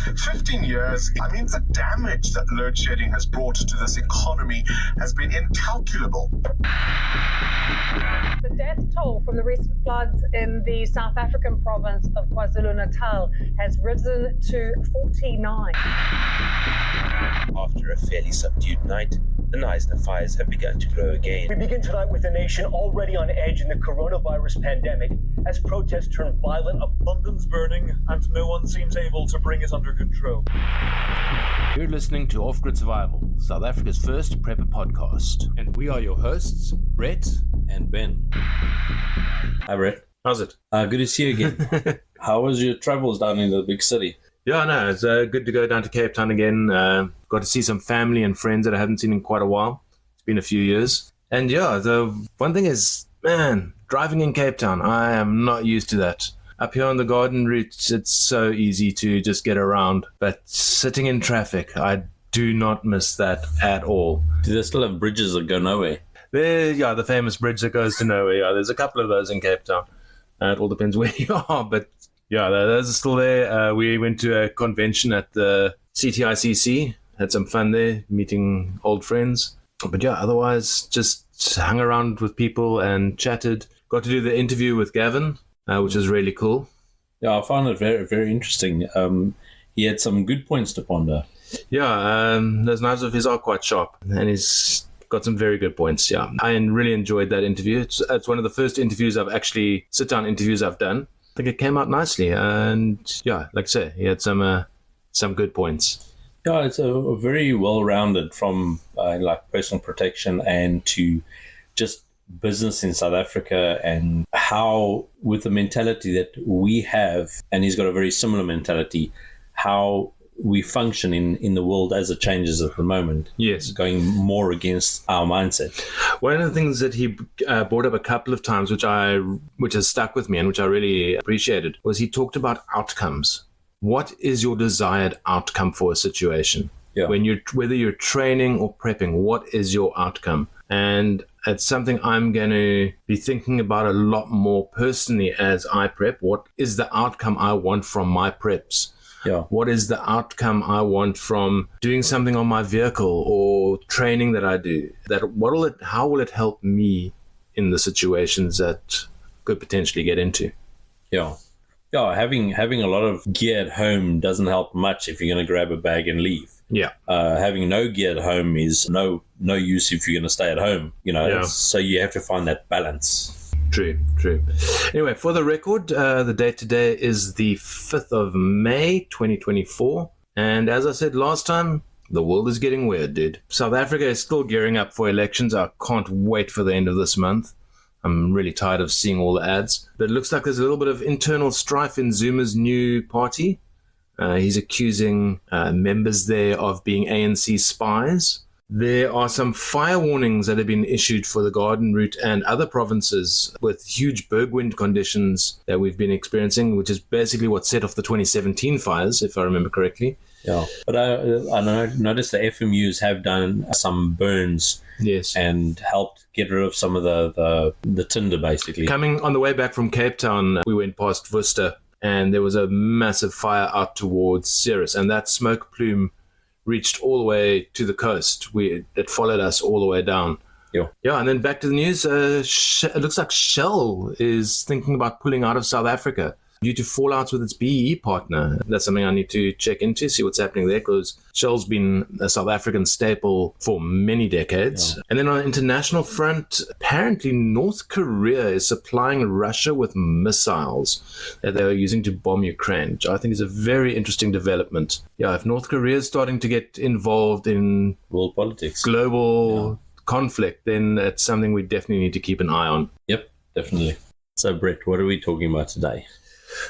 15 years, the damage that load shedding has brought to this economy has been incalculable. The death toll from the recent floods in the South African province of KwaZulu-Natal has risen to 49. After a fairly subdued night, the Knysna fires have begun to grow again. We begin tonight with a nation already on edge in the coronavirus pandemic as protests turn violent. London's burning and no one seems able to bring it under control. You're listening to Off-Grid Survival, South Africa's first prepper podcast. And we are your hosts, Brett and Ben. Hi, Brett. How's it? Good to see you again. How was your travels down in the big city? Yeah, no, it's good to go down to Cape Town again. Got to see some family and friends that I haven't seen in quite a while. It's been a few years. And yeah, the one thing is, man, driving in Cape Town, I am not used to that. Up here on the Garden Route, it's so easy to just get around. But sitting in traffic, I do not miss that at all. Do they still have bridges that go nowhere? Yeah, the famous bridge that goes to nowhere. Yeah, there's a couple of those in Cape Town. It all depends where you are, but yeah, those are still there. We went to a convention at the CTICC, had some fun there, meeting old friends. But yeah, otherwise, just hung around with people and chatted. Got to do the interview with Gavin, which is really cool. Yeah, I found it very, very interesting. He had some good points to ponder. Yeah, those knives of his are quite sharp, and he's got some very good points. Yeah, I really enjoyed that interview. It's one of the first interviews sit-down interviews I've done. I think it came out nicely, and yeah, like I say, he had some good points. Yeah, it's a very well-rounded from like personal protection and to just business in South Africa, and how with the mentality that we have, and he's got a very similar mentality, how we function in the world as it changes at the moment. Yes. Going more against our mindset. One of the things that he brought up a couple of times, which has stuck with me and which I really appreciated, was he talked about outcomes. What is your desired outcome for a situation? Yeah. Whether you're training or prepping, what is your outcome? And it's something I'm going to be thinking about a lot more personally as I prep. What is the outcome I want from my preps? Yeah. What is the outcome I want from doing something on my vehicle or training that I do? How will it help me in the situations that could potentially get into? Yeah. Yeah, having a lot of gear at home doesn't help much if you're going to grab a bag and leave. Yeah. Having no gear at home is no use if you're going to stay at home, Yeah. So you have to find that balance. True. Anyway, for the record, the date today is the 5th of May, 2024. And as I said last time, the world is getting weird, dude. South Africa is still gearing up for elections. I can't wait for the end of this month. I'm really tired of seeing all the ads. But it looks like there's a little bit of internal strife in Zuma's new party. He's accusing members there of being ANC spies. There are some fire warnings that have been issued for the Garden Route and other provinces with huge bergwind conditions that we've been experiencing, which is basically what set off the 2017 fires, if I remember correctly. Yeah, but I noticed the FMUs have done some burns. Yes. And helped get rid of some of the tinder, basically. Coming on the way back from Cape Town, we went past Worcester, and there was a massive fire out towards Ceres, and that smoke plume reached all the way to the coast. It followed us all the way down. Yeah, and then back to the news. It looks like Shell is thinking about pulling out of South Africa due to fallouts with its BEE partner. That's something I need to check into, see what's happening there, because Shell's been a South African staple for many decades. Yeah. And then on an international front, apparently North Korea is supplying Russia with missiles that they are using to bomb Ukraine, which I think is a very interesting development. Yeah, if North Korea is starting to get involved in world politics, global conflict, then it's something we definitely need to keep an eye on. Yep, definitely. So, Brett, what are we talking about today?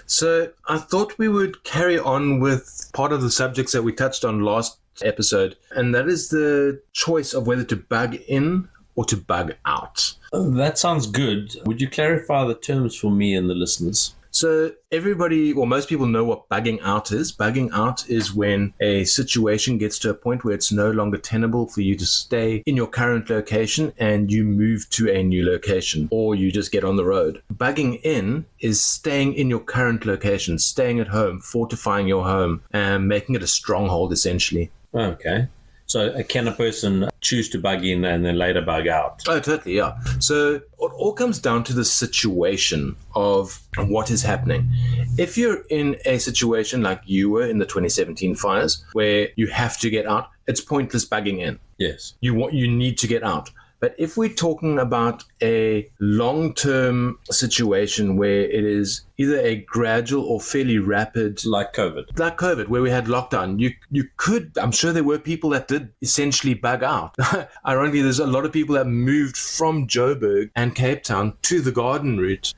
So I thought we would carry on with part of the subjects that we touched on last episode, and that is the choice of whether to bug in or to bug out. That sounds good. Would you clarify the terms for me and the listeners? So everybody, or most people know what bugging out is. Bugging out is when a situation gets to a point where it's no longer tenable for you to stay in your current location and you move to a new location, or you just get on the road. Bugging in is staying in your current location, staying at home, fortifying your home, and making it a stronghold, essentially. Okay. So can a person choose to bug in and then later bug out? Oh, totally, yeah. So it all comes down to the situation of what is happening. If you're in a situation like you were in the 2017 fires, where you have to get out, it's pointless bugging in. Yes. You need to get out. But if we're talking about a long-term situation where it is either a gradual or fairly rapid, Like COVID, where we had lockdown, you could, I'm sure there were people that did essentially bug out. Ironically, there's a lot of people that moved from Joburg and Cape Town to the Garden route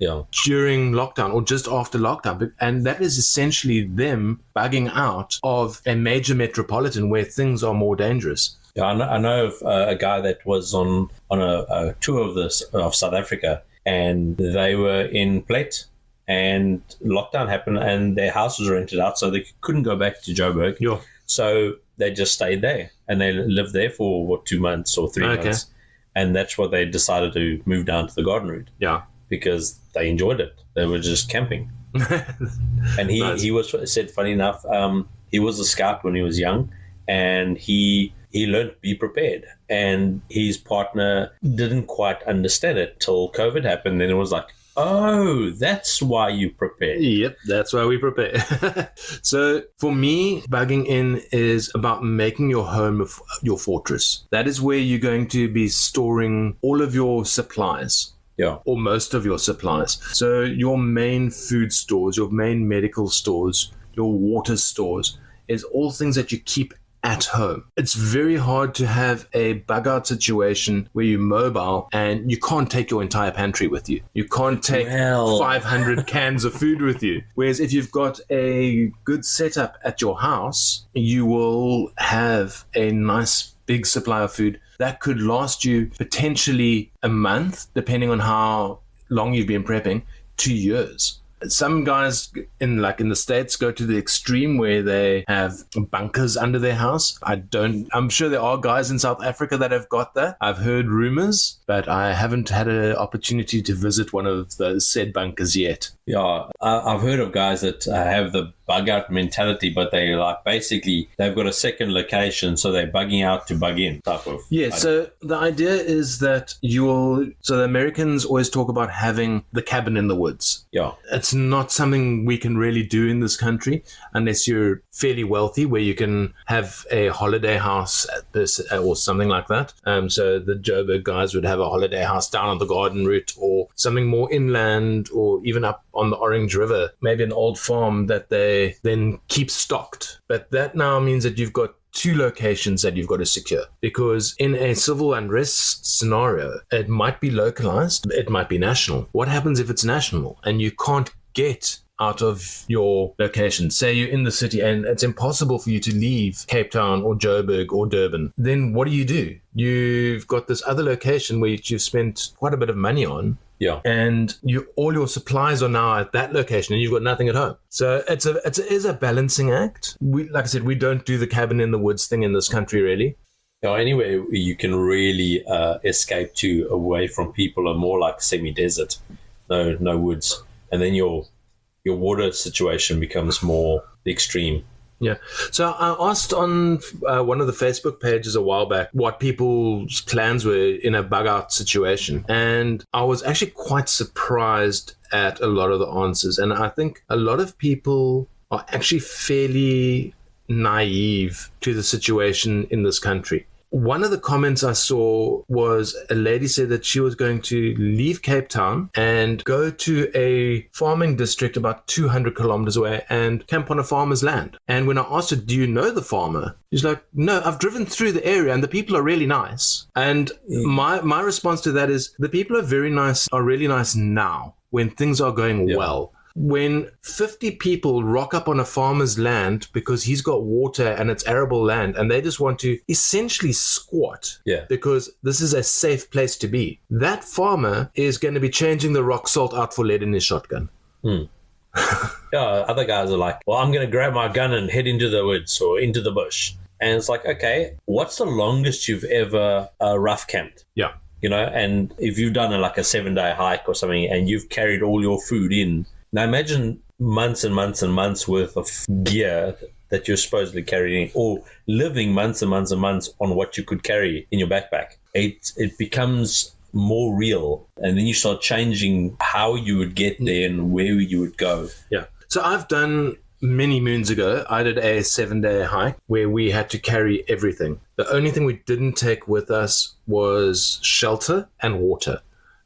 during lockdown or just after lockdown. And that is essentially them bugging out of a major metropolitan where things are more dangerous. Yeah, I know of a guy that was on a tour of South Africa, and they were in Plett, and lockdown happened, and their house was rented out, so they couldn't go back to Joburg. Yeah. So they just stayed there, and they lived there for 2 months or 3 months, and that's what they decided to move down to the Garden route. Yeah, because they enjoyed it. They were just camping, and he was said, funny enough, he was a scout when he was young, and he learned to be prepared, and his partner didn't quite understand it till COVID happened. Then it was like, oh, that's why you prepare. Yep, that's why we prepare. So for me, bugging in is about making your home your fortress. That is where you're going to be storing all of your supplies. Yeah. Or most of your supplies. So your main food stores, your main medical stores, your water stores is all things that you keep at home. It's very hard to have a bug out situation where you're mobile and you can't take your entire pantry with you. You can't take 500 cans of food with you. Whereas if you've got a good setup at your house, you will have a nice big supply of food that could last you potentially a month, depending on how long you've been prepping, 2 years. Some guys in the States go to the extreme where they have bunkers under their house. I'm sure there are guys in South Africa that have got that. I've heard rumors, but I haven't had an opportunity to visit one of those said bunkers yet. Yeah, I've heard of guys that have the bug out mentality, but they basically they've got a second location, so they're bugging out to bug in type of. Yeah, so the idea is that so the Americans always talk about having the cabin in the woods. Yeah. It's not something we can really do in this country unless you're fairly wealthy, where you can have a holiday house or something like that. So the Joburg guys would have a holiday house down on the Garden route or something more inland or even up on the Orange River, maybe an old farm that they then keep stocked. But that now means that you've got 2 locations that you've got to secure, because in a civil unrest scenario, it might be localized, it might be national. What happens if it's national and you can't get out of your location? Say you're in the city and it's impossible for you to leave Cape Town or Joburg or Durban. Then what do? You've got this other location where you've spent quite a bit of money on. Yeah. And all your supplies are now at that location and you've got nothing at home. So it is a balancing act. Like I said, we don't do the cabin in the woods thing in this country, really. Yeah, anyway, you can really escape to away from people are more like semi-desert, no woods. And then your water situation becomes more extreme. Yeah. So I asked on one of the Facebook pages a while back what people's plans were in a bug out situation. And I was actually quite surprised at a lot of the answers. And I think a lot of people are actually fairly naive to the situation in this country. One of the comments I saw was a lady said that she was going to leave Cape Town and go to a farming district about 200 kilometers away and camp on a farmer's land. And when I asked her, do you know the farmer? She's like, no, I've driven through the area and the people are really nice. And my response to that is the people are really nice now when things are going well. When 50 people rock up on a farmer's land because he's got water and it's arable land and they just want to essentially squat because this is a safe place to be, that farmer is going to be changing the rock salt out for lead in his shotgun. Yeah, other guys are like, well, I'm going to grab my gun and head into the woods or into the bush. And it's like, okay, what's the longest you've ever rough camped? Yeah. You know, and if you've done like a 7-day hike or something and you've carried all your food in, now imagine months and months and months worth of gear that you're supposedly carrying, or living months and months and months on what you could carry in your backpack. It becomes more real, and then you start changing how you would get there and where you would go. Yeah. So I've done many moons ago, I did a 7-day hike where we had to carry everything. The only thing we didn't take with us was shelter and water,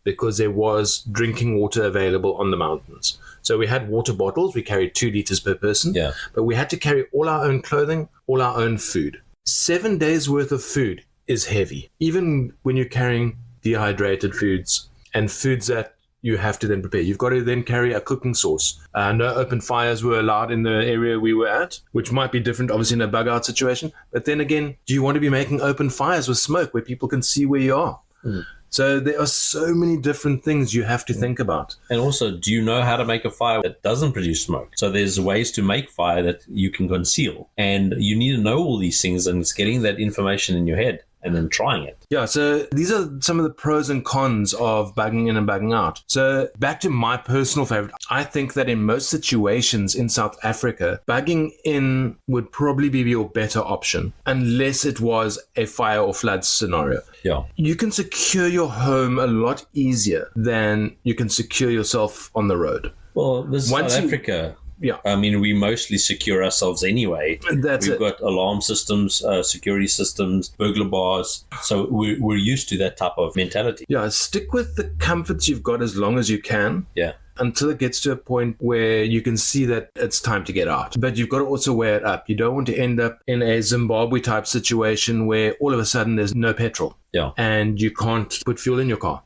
because there was drinking water available on the mountains. So we had water bottles. We carried 2 liters per person. Yeah. But we had to carry all our own clothing, all our own food. 7 days worth of food is heavy, even when you're carrying dehydrated foods and foods that you have to then prepare. You've got to then carry a cooking sauce. No open fires were allowed in the area we were at, which might be different, obviously, in a bug out situation. But then again, do you want to be making open fires with smoke where people can see where you are? Mm. So there are so many different things you have to think about. And also, do you know how to make a fire that doesn't produce smoke? So there's ways to make fire that you can conceal. And you need to know all these things, and it's getting that information in your head and then trying it. Yeah, so these are some of the pros and cons of bugging in and bugging out. So back to my personal favorite, I think that in most situations in South Africa, bugging in would probably be your better option, unless it was a fire or flood scenario. Yeah. You can secure your home a lot easier than you can secure yourself on the road. Well, this is South Africa. Yeah. I mean, we mostly secure ourselves anyway. We've got alarm systems, security systems, burglar bars. So we're used to that type of mentality. Yeah, stick with the comforts you've got as long as you can. Yeah. Until it gets to a point where you can see that it's time to get out. But you've got to also weigh it up. You don't want to end up in a Zimbabwe type situation where all of a sudden there's no petrol. Yeah. And you can't put fuel in your car.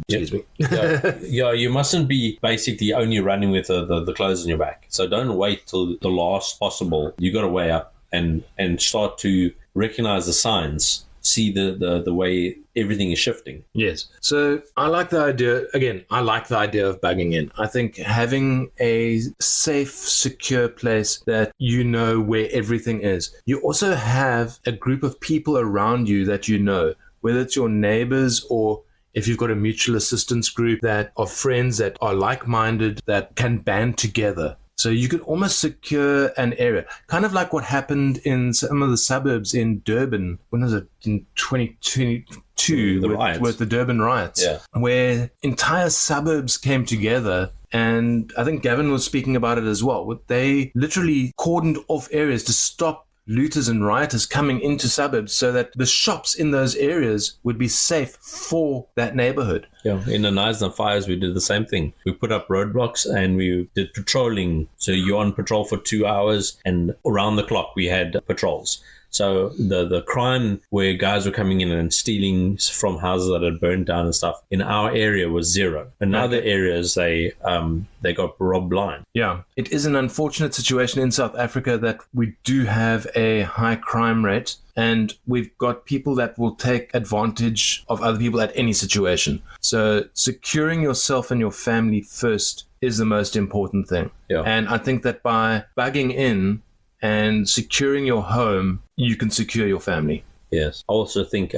Excuse me. Yeah, you mustn't be basically only running with the clothes on your back. So don't wait till the last possible. You got to weigh up and start to recognize the signs, see the way everything is shifting. Yes. So I like the idea, again, I like the idea of bugging in. I think having a safe, secure place that you know where everything is. You also have a group of people around you that you know, whether it's your neighbors or if you've got a mutual assistance group that are friends that are like-minded, that can band together. So you can almost secure an area, kind of like what happened in some of the suburbs in Durban. When was it? In 2022 with the Durban riots, where entire suburbs came together. And I think Gavin was speaking about it as well. They literally cordoned off areas to stop looters and rioters coming into suburbs so that the shops in those areas would be safe for that neighborhood. Yeah, in the Knysna fires, we did the same thing. We put up roadblocks and we did patrolling. So you're on patrol for 2 hours and around the clock we had patrols. So the crime where guys were coming in and stealing from houses that had burned down and stuff in our area was zero. In other areas, they got robbed blind. Yeah, it is an unfortunate situation in South Africa that we do have a high crime rate, and we've got people that will take advantage of other people at any situation. So securing yourself and your family first is the most important thing. Yeah. And I think that by bugging in and securing your home, you can secure your family. Yes. I also think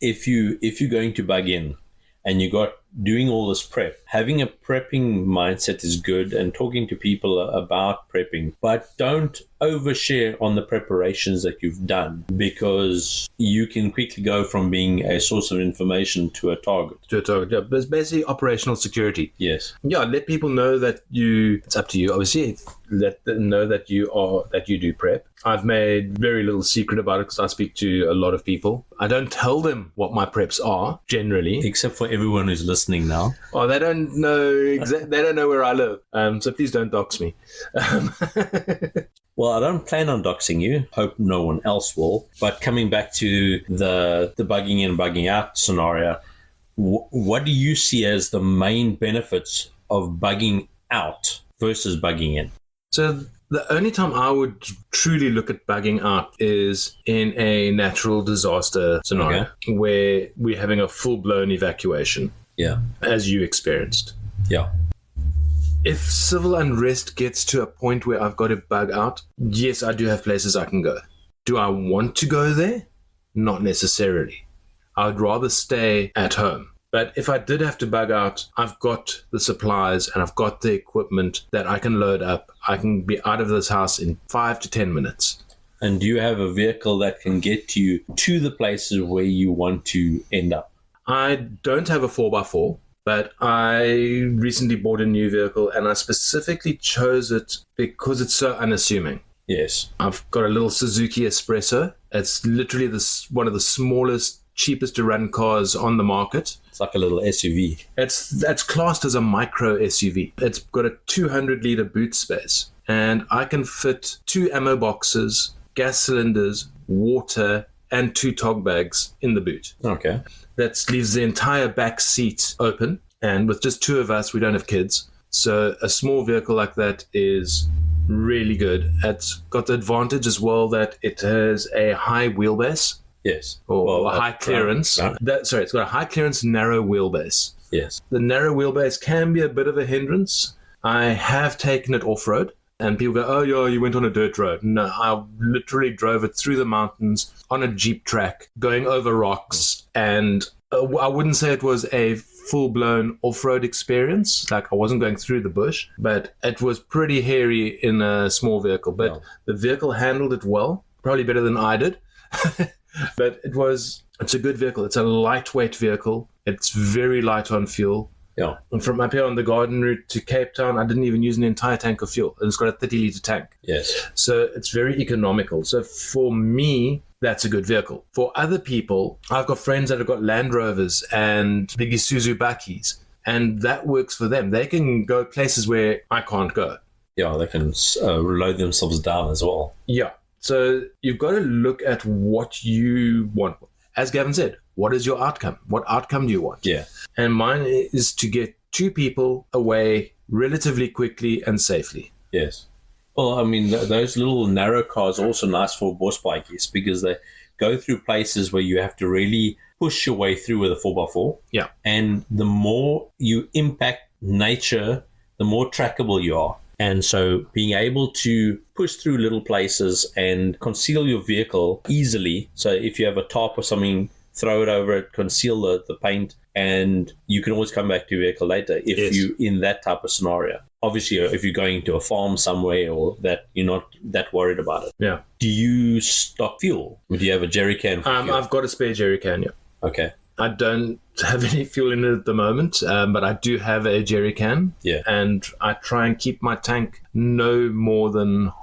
if you're going to bug in and you got doing all this prep, having a prepping mindset is good, and talking to people about prepping, but don't overshare on the preparations that you've done, because you can quickly go from being a source of information to a target. Yeah. But it's basically operational security. Yes. Yeah, let people know that it's up to you, obviously. Let them know that you do prep. I've made very little secret about it because I speak to a lot of people. I don't tell them what my preps are generally, except for everyone who's listening now. Oh, they don't know they don't know where I live. So please don't dox me. Well, I don't plan on doxing you. Hope no one else will. But coming back to the bugging in, bugging out scenario, what do you see as the main benefits of bugging out versus bugging in? So the only time I would truly look at bugging out is in a natural disaster scenario where we're having a full-blown evacuation. Yeah. As you experienced. Yeah. If civil unrest gets to a point where I've got to bug out, yes, I do have places I can go. Do I want to go there? Not necessarily. I'd rather stay at home. But if I did have to bug out, I've got the supplies and I've got the equipment that I can load up. I can be out of this house in 5 to 10 minutes. And do you have a vehicle that can get you to the places where you want to end up? I don't have a 4x4, but I recently bought a new vehicle and I specifically chose it because it's so unassuming. Yes. I've got a little Suzuki Espresso. It's literally one of the smallest, cheapest to run cars on the market. It's like a little SUV. That's classed as a micro SUV. It's got a 200-litre boot space, and I can fit 2 ammo boxes, gas cylinders, water, and 2 tog bags in the boot. Okay. That leaves the entire back seat open, and with just 2 of us, we don't have kids. So a small vehicle like that is really good. It's got the advantage as well that it has a high wheelbase. Yes. Or a high clearance. It's got a high clearance, narrow wheelbase. Yes. The narrow wheelbase can be a bit of a hindrance. I have taken it off-road, and people go, oh, yeah, you went on a dirt road. No, I literally drove it through the mountains on a Jeep track, going over rocks, and I wouldn't say it was a full-blown off-road experience. Like, I wasn't going through the bush, but it was pretty hairy in a small vehicle. But the vehicle handled it well, probably better than I did. But it's a good vehicle. It's a lightweight vehicle. It's very light on fuel. Yeah. And from up here on the garden route to Cape Town, I didn't even use an entire tank of fuel. And it's got a 30-litre tank. Yes. So it's very economical. So for me, that's a good vehicle. For other people, I've got friends that have got Land Rovers and big Isuzu Bakkies, and that works for them. They can go places where I can't go. Yeah, they can load themselves down as well. Yeah. So you've got to look at what you want. As Gavin said, what is your outcome? What outcome do you want? Yeah. And mine is to get 2 people away relatively quickly and safely. Yes. Well, I mean, those little narrow cars are also nice for bus bikies because they go through places where you have to really push your way through with a 4x4. Yeah. And the more you impact nature, the more trackable you are. And so being able to push through little places and conceal your vehicle easily. So if you have a tarp or something, throw it over it, conceal the paint, and you can always come back to your vehicle later if you in that type of scenario. Obviously, if you're going to a farm somewhere or that, you're not that worried about it. Yeah. Do you stock fuel? Do you have a jerry can for fuel? I've got a spare jerry can, yeah. Okay. I don't have any fuel in it at the moment, but I do have a jerry can. Yeah. And I try and keep my tank no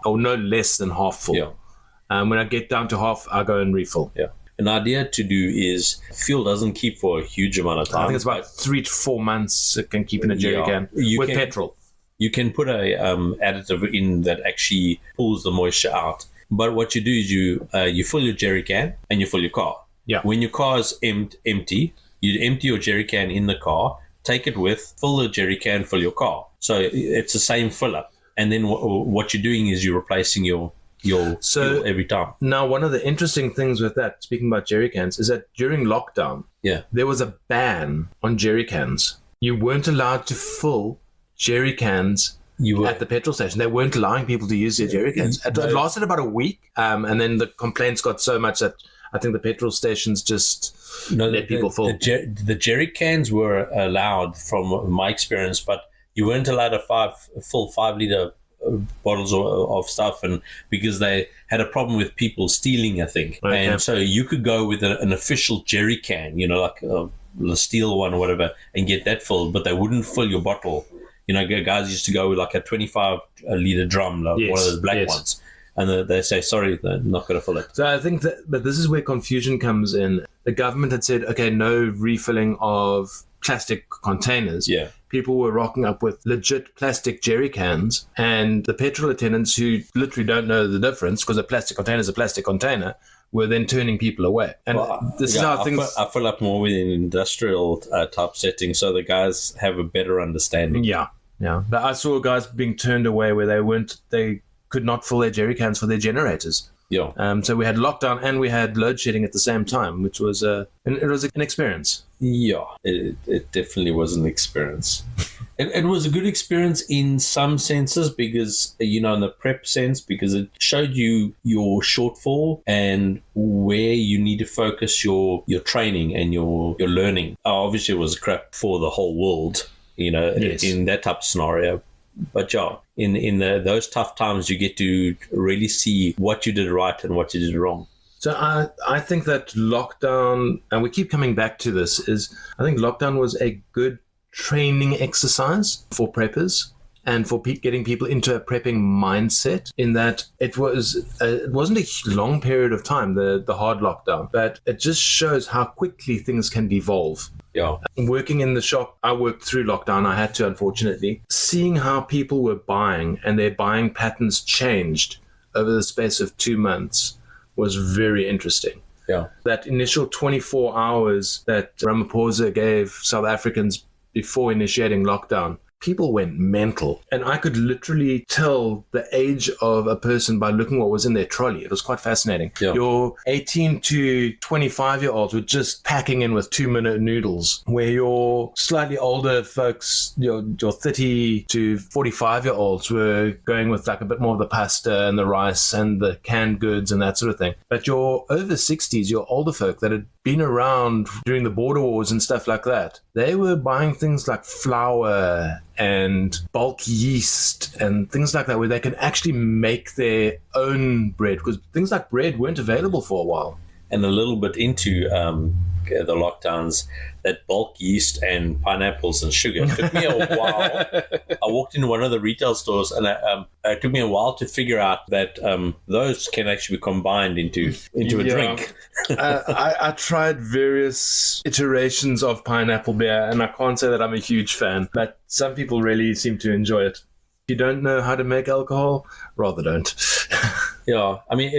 less than half full. Yeah. When I get down to half, I go and refill. Yeah. An idea to do is fuel doesn't keep for a huge amount of time. I think it's about 3 to 4 months it can keep in a jerry can with petrol. You can put a additive in that actually pulls the moisture out. But what you do is you fill your jerry can and you fill your car. Yeah. When your car is empty, you empty your jerry can in the car, take it with, fill the jerry can, fill your car. So it's the same fill up. And then what you're doing is you're replacing your fuel every time. Now, one of the interesting things with that, speaking about jerry cans, is that during lockdown, there was a ban on jerry cans. You weren't allowed to fill jerry cans at the petrol station. They weren't allowing people to use their jerry cans. It lasted about a week, and then the complaints got so much that I think the petrol stations just let people fill. The jerry cans were allowed from my experience, but you weren't allowed a full 5-litre bottles of stuff, and because they had a problem with people stealing, I think. Okay. And so you could go with an official jerry can, like a steel one or whatever, and get that filled, but they wouldn't fill your bottle. Guys used to go with like a 25-litre drum, one of those black ones. And they say, sorry, they're not going to fill it. So I think but this is where confusion comes in. The government had said, okay, no refilling of plastic containers. Yeah. People were rocking up with legit plastic jerry cans, and the petrol attendants who literally don't know the difference, because a plastic container is a plastic container, were then turning people away. And this is how things... I fill up more with an industrial type setting, so the guys have a better understanding. Yeah. But I saw guys being turned away where they could not fill their jerry cans for their generators. Yeah. So we had lockdown and we had load shedding at the same time, which was an experience. Yeah, it definitely was an experience. It was a good experience in some senses because, in the prep sense, because it showed you your shortfall and where you need to focus your training and your learning. Obviously, it was crap for the whole world, Yes. in that type of scenario. But yeah, in those tough times, you get to really see what you did right and what you did wrong. So I think that lockdown, and we keep coming back to this, I think lockdown was a good training exercise for preppers and for getting people into a prepping mindset, in that it wasn't a long period of time, the hard lockdown, but it just shows how quickly things can devolve. Yeah. Working in the shop, I worked through lockdown. I had to, unfortunately. Seeing how people were buying and their buying patterns changed over the space of 2 months was very interesting. Yeah. That initial 24 hours that Ramaphosa gave South Africans before initiating lockdown, people went mental. And I could literally tell the age of a person by looking what was in their trolley. It was quite fascinating. Yeah. Your 18 to 25-year-olds were just packing in with 2-minute noodles, where your slightly older folks, your 30 to 45-year-olds were going with like a bit more of the pasta and the rice and the canned goods and that sort of thing. But your over 60s, your older folk that had been around during the border wars and stuff like that, they were buying things like flour and bulk yeast and things like that, where they can actually make their own bread, because things like bread weren't available for a while. And a little bit into the lockdowns, that bulk yeast and pineapples and sugar. It took me a while. I walked into one of the retail stores, and it took me a while to figure out that those can actually be combined into a drink. I tried various iterations of pineapple beer, and I can't say that I'm a huge fan, but some people really seem to enjoy it. If you don't know how to make alcohol, rather don't. Yeah, I mean,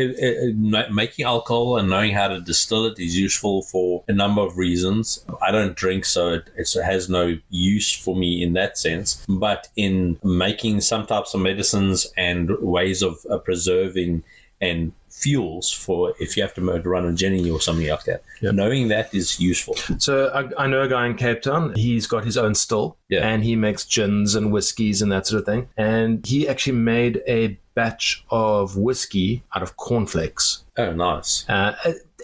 making alcohol and knowing how to distill it is useful for a number of reasons. I don't drink, so it has no use for me in that sense. But in making some types of medicines and ways of preserving and fuels for if you have to run a Jenny or something like that, Yep. knowing that is useful. So I know a guy in Cape Town. He's got his own still, and he makes gins and whiskies and that sort of thing. And he actually made a batch of whiskey out of cornflakes. Oh, nice.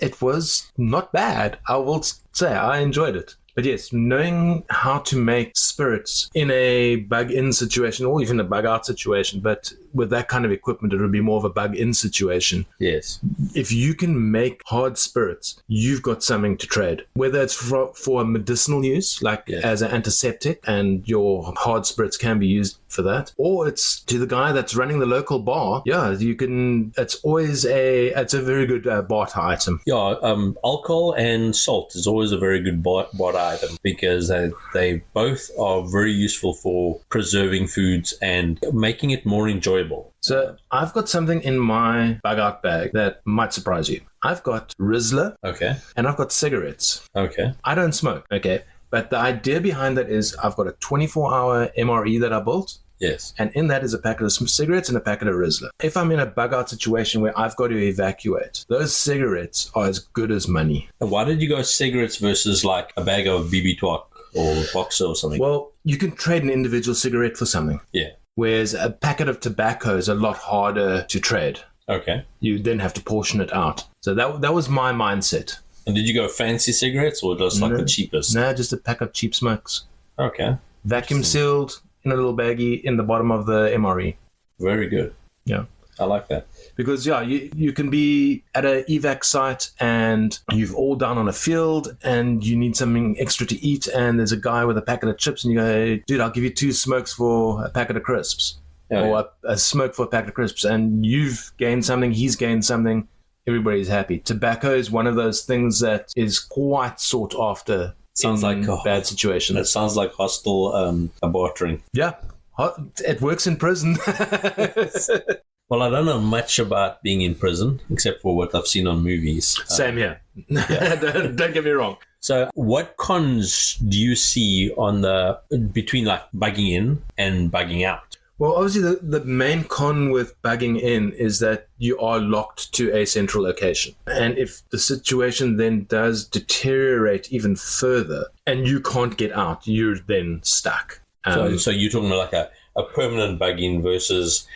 It was not bad. I will say I enjoyed it. But yes, knowing how to make spirits in a bug-in situation, or even a bug-out situation, but with that kind of equipment, it would be more of a bug-in situation. Yes. If you can make hard spirits, you've got something to trade. Whether it's for medicinal use, like as an antiseptic, and your hard spirits can be used for that, or it's to the guy that's running the local bar. Yeah, you can. It's always it's a very good barter item. Yeah, alcohol and salt is always a very good barter item, because they both are very useful for preserving foods and making it more enjoyable. So I've got something in my bug out bag that might surprise you. I've got Rizzler, Okay. and I've got cigarettes. Okay. I don't smoke, okay? But the idea behind that is I've got a 24-hour MRE that I built, Yes. and in that is a packet of cigarettes and a packet of Rizzler. If I'm in a bug out situation where I've got to evacuate, those cigarettes are as good as money. And why did you go cigarettes versus like a bag of BB Twak or Boxer or something? Well, you can trade an individual cigarette for something, Yeah. whereas a packet of tobacco is a lot harder to trade. Okay. You then have to portion it out. So that was my mindset. And did you go fancy cigarettes or just like the cheapest? No, just a pack of cheap smokes. Okay. Vacuum sealed in a little baggie in the bottom of the MRE. Very good. Yeah. I like that. Because, you can be at an evac site and you've all down on a field and you need something extra to eat, and there's a guy with a packet of chips and you go, dude, I'll give you 2 smokes for a packet of crisps. Or a smoke for a packet of crisps. And you've gained something, he's gained something. Everybody's happy. Tobacco is one of those things that is quite sought after. Sounds in like bad situations. That sounds like hostile bartering. Yeah, it works in prison. Well, I don't know much about being in prison, except for what I've seen on movies. Same here. don't get me wrong. So what cons do you see between like bugging in and bugging out? Well, obviously the main con with bugging in is that you are locked to a central location. And if the situation then does deteriorate even further and you can't get out, you're then stuck. So you're talking about like a permanent bug-in versus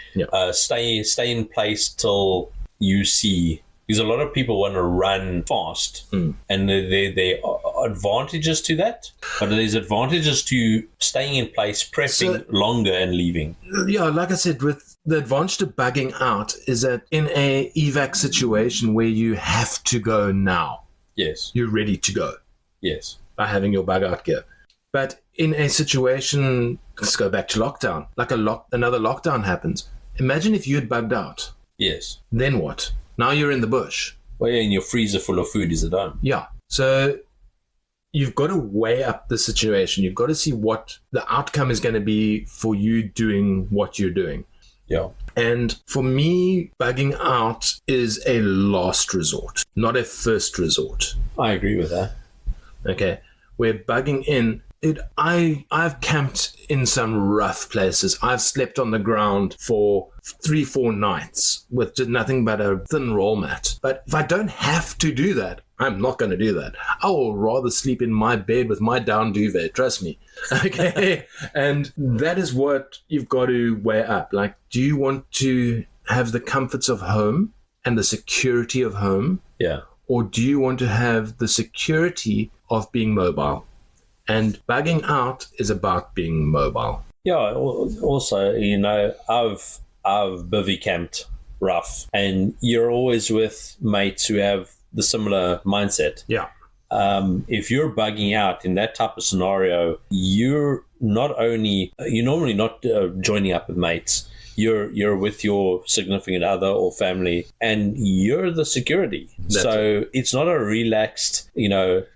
stay in place till you see. Because a lot of people want to run fast, and there are advantages to that, but there's advantages to staying in place, prepping longer and leaving. Yeah, like I said, with the advantage to bugging out is that in a evac situation where you have to go now, yes, you're ready to go. Yes, by having your bug out gear. But in a situation, let's go back to lockdown, like another lockdown happens. Imagine if you had bugged out. Yes. Then what? Now you're in the bush. Well, yeah, and your freezer full of food is at home. Yeah. So you've got to weigh up the situation. You've got to see what the outcome is going to be for you doing what you're doing. Yeah. And for me, bugging out is a last resort, not a first resort. I agree with that. Okay. Where bugging in, I've camped in some rough places. I've slept on the ground for 3-4 nights with just nothing but a thin roll mat. But if I don't have to do that, I'm not going to do that. I will rather sleep in my bed with my down duvet, trust me. Okay. And that is what you've got to weigh up. Like, do you want to have the comforts of home and the security of home? Yeah. Or do you want to have the security of being mobile? And bugging out is about being mobile. Yeah. Also, I've bivvy camped rough, and you're always with mates who have the similar mindset. Yeah. If you're bugging out in that type of scenario, you're normally not joining up with mates. You're with your significant other or family, and you're the security. So it's not a relaxed,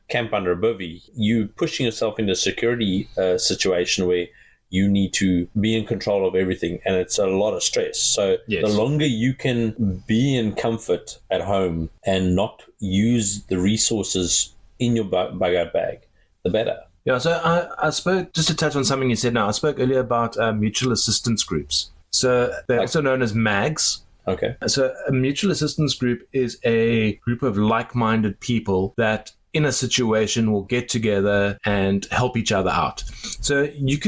camp under a bivvy. You pushing yourself into a security situation where you need to be in control of everything, and it's a lot of stress. So the longer you can be in comfort at home and not use the resources in your bug out bag, the better. Yeah, so I spoke, just to touch on something you said now, I spoke earlier about mutual assistance groups. So they're also known as MAGs. Okay. So a mutual assistance group is a group of like-minded people that in a situation will get together and help each other out. So you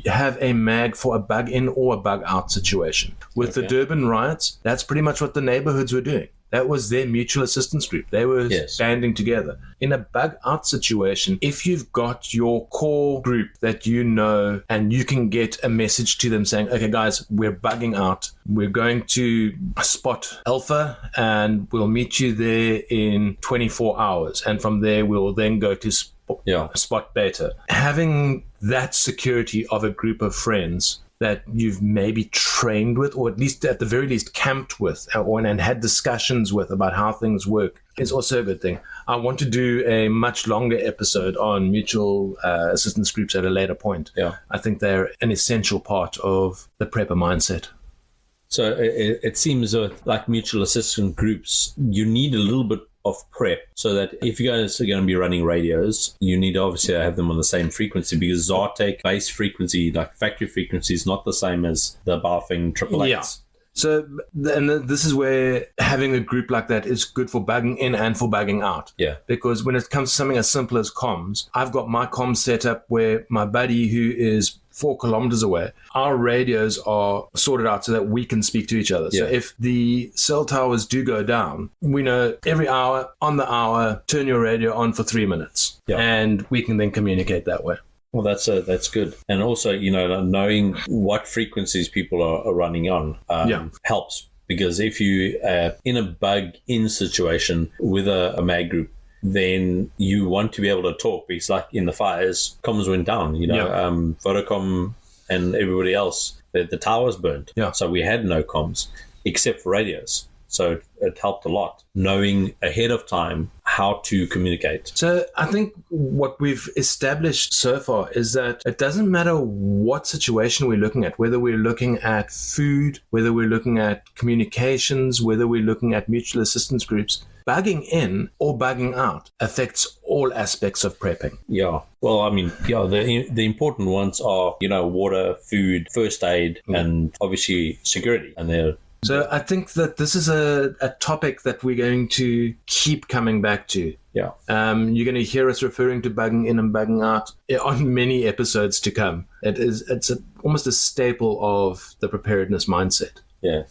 have a MAG for a bug in or a bug out situation. With the Durban riots, that's pretty much what the neighborhoods were doing. That was their mutual assistance group. They were banding together. In a bug out situation, if you've got your core group that you know and you can get a message to them saying, okay, guys, we're bugging out. We're going to spot Alpha and we'll meet you there in 24 hours. And from there, we'll then go to spot Beta. Having that security of a group of friends that you've maybe trained with, or at the very least camped with, and had discussions with about how things work, is also a good thing. I want to do a much longer episode on mutual assistance groups at a later point. Yeah, I think they're an essential part of the prepper mindset. So it seems like mutual assistance groups, you need a little bit of prep, so that if you guys are going to be running radios, you need to obviously have them on the same frequency, because Zartec base frequency, like factory frequency, is not the same as the Baofeng 888s. Yeah. So, and this is where having a group like that is good for bugging in and for bugging out. Yeah. Because when it comes to something as simple as comms, I've got my comms set up where my buddy who is 4 kilometers away, our radios are sorted out so that we can speak to each other. Yeah. So if the cell towers do go down, we know every hour, on the hour, turn your radio on for 3 minutes. Yeah. And we can then communicate that way. Well, that's good. And also, knowing what frequencies people are running on helps. Because if you in a bug-in situation with a MAG group, then you want to be able to talk, because like in the fires, comms went down, Vodacom and everybody else, the towers burned. Yeah. So we had no comms except for radios. So it helped a lot, knowing ahead of time how to communicate. So I think what we've established so far is that it doesn't matter what situation we're looking at, whether we're looking at food, whether we're looking at communications, whether we're looking at mutual assistance groups, bugging in or bugging out affects all aspects of prepping. Yeah. Well, I mean, the important ones are, water, food, first aid, and obviously security. And so I think that this is a topic that we're going to keep coming back to. Yeah. You're going to hear us referring to bugging in and bugging out on many episodes to come. It's almost a staple of the preparedness mindset. Yeah.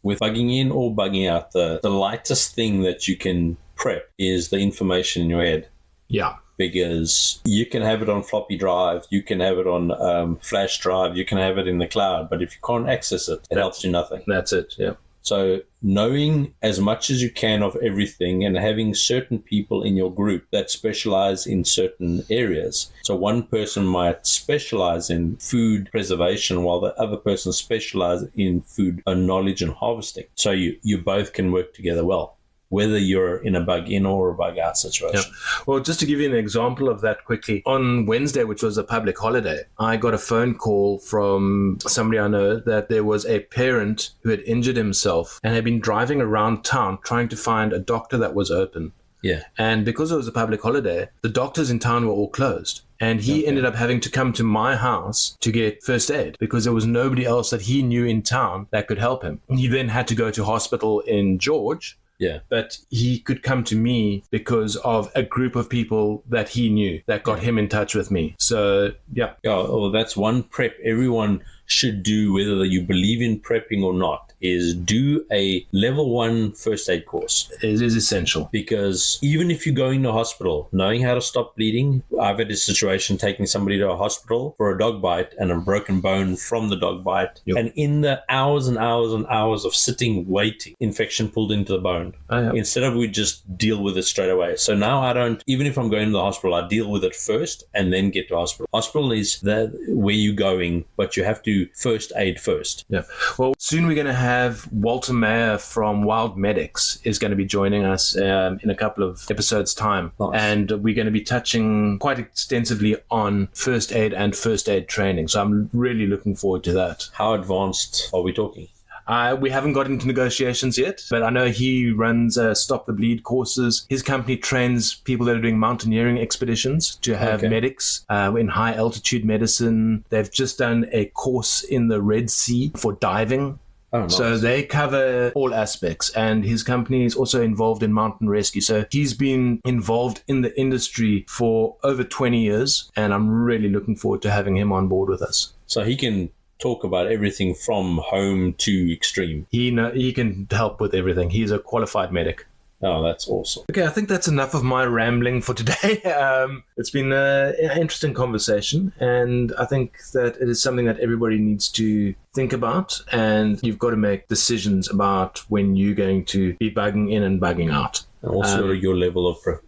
With bugging in or bugging out, the lightest thing that you can prep is the information in your head. Yeah. Because you can have it on floppy drive, you can have it on flash drive, you can have it in the cloud, but if you can't access it, it helps you nothing. That's it, yeah. So knowing as much as you can of everything and having certain people in your group that specialize in certain areas. So one person might specialize in food preservation while the other person specializes in food knowledge and harvesting. So you both can work together well, whether you're in a bug in or a bug out situation. Yeah. Well, just to give you an example of that quickly, on Wednesday, which was a public holiday, I got a phone call from somebody I know that there was a parent who had injured himself and had been driving around town trying to find a doctor that was open. Yeah. And because it was a public holiday, the doctors in town were all closed. And he ended up having to come to my house to get first aid because there was nobody else that he knew in town that could help him. He then had to go to hospital in George. Yeah. But he could come to me because of a group of people that he knew that got him in touch with me. So, yeah. Yeah, well, that's one prep everyone should do, whether you believe in prepping or not, is do a level 1 first aid course. It is essential. Because even if you go into hospital, knowing how to stop bleeding, I've had a situation taking somebody to a hospital for a dog bite and a broken bone from the dog bite. Yep. And in the hours and hours and hours of sitting waiting, infection pulled into the bone. Instead of we just deal with it straight away. So now I don't, even if I'm going to the hospital, I deal with it first and then get to hospital. Hospital is where you're going, but you have to first aid first. Yeah. Well, soon we're going to have Walter Mayer from Wild Medics is going to be joining us in a couple of episodes' time. Nice. And we're going to be touching quite extensively on first aid and first aid training. So I'm really looking forward to that. How advanced are we talking? We haven't got into negotiations yet, but I know he runs Stop the Bleed courses. His company trains people that are doing mountaineering expeditions to have medics in high altitude medicine. They've just done a course in the Red Sea for diving. Oh, nice. So they cover all aspects, and his company is also involved in mountain rescue. So he's been involved in the industry for over 20 years, and I'm really looking forward to having him on board with us. So he can talk about everything from home to extreme. He can help with everything. He's a qualified medic. Oh, that's awesome. Okay, I think that's enough of my rambling for today. It's been an interesting conversation, and I think that it is something that everybody needs to think about, and you've got to make decisions about when you're going to be bugging in and bugging out. And also your level of prep.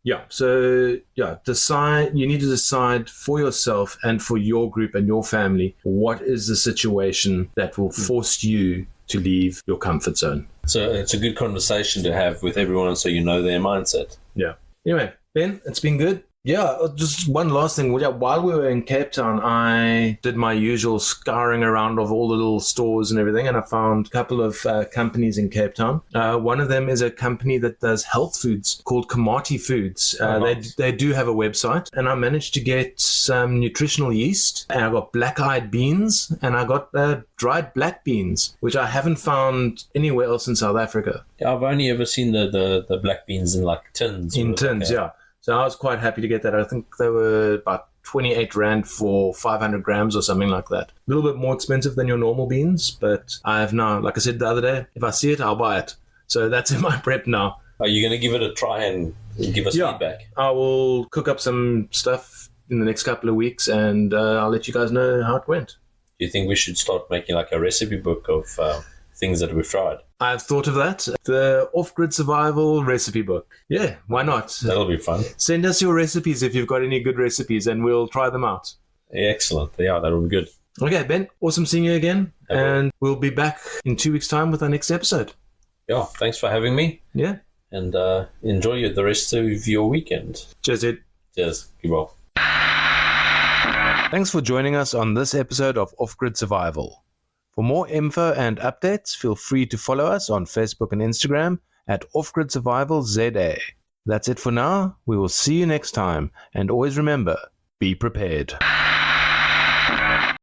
Yeah, so you need to decide for yourself and for your group and your family what is the situation that will force you to leave your comfort zone. So it's a good conversation to have with everyone so you know their mindset. Yeah. Anyway, Ben, it's been good. Yeah, just one last thing. While we were in Cape Town, I did my usual scouring around of all the little stores and everything, and I found a couple of companies in Cape Town. One of them is a company that does health foods called Komati Foods. Nice. They do have a website, and I managed to get some nutritional yeast, and I got black-eyed beans, and I got dried black beans, which I haven't found anywhere else in South Africa. Yeah, I've only ever seen the black beans in like tins. In tins, yeah. So I was quite happy to get that. I think they were about 28 Rand for 500 grams or something like that. A little bit more expensive than your normal beans, but I have now, like I said the other day, if I see it, I'll buy it. So that's in my prep now. Are you going to give it a try and give us feedback? I will cook up some stuff in the next couple of weeks, and I'll let you guys know how it went. Do you think we should start making like a recipe book of things that we've tried? I've thought of that. The Off-Grid Survival recipe book. Yeah, why not? That'll be fun. Send us your recipes if you've got any good recipes, and we'll try them out. Excellent. Yeah, that'll be good. Okay, Ben, awesome seeing you again. And we'll be back in 2 weeks' time with our next episode. Yeah, thanks for having me. Yeah. And enjoy the rest of your weekend. Cheers, Ed. Cheers. Goodbye. Thanks for joining us on this episode of Off-Grid Survival. For more info and updates, feel free to follow us on Facebook and Instagram at Off-Grid Survival ZA. That's it for now. We will see you next time, and always remember, be prepared.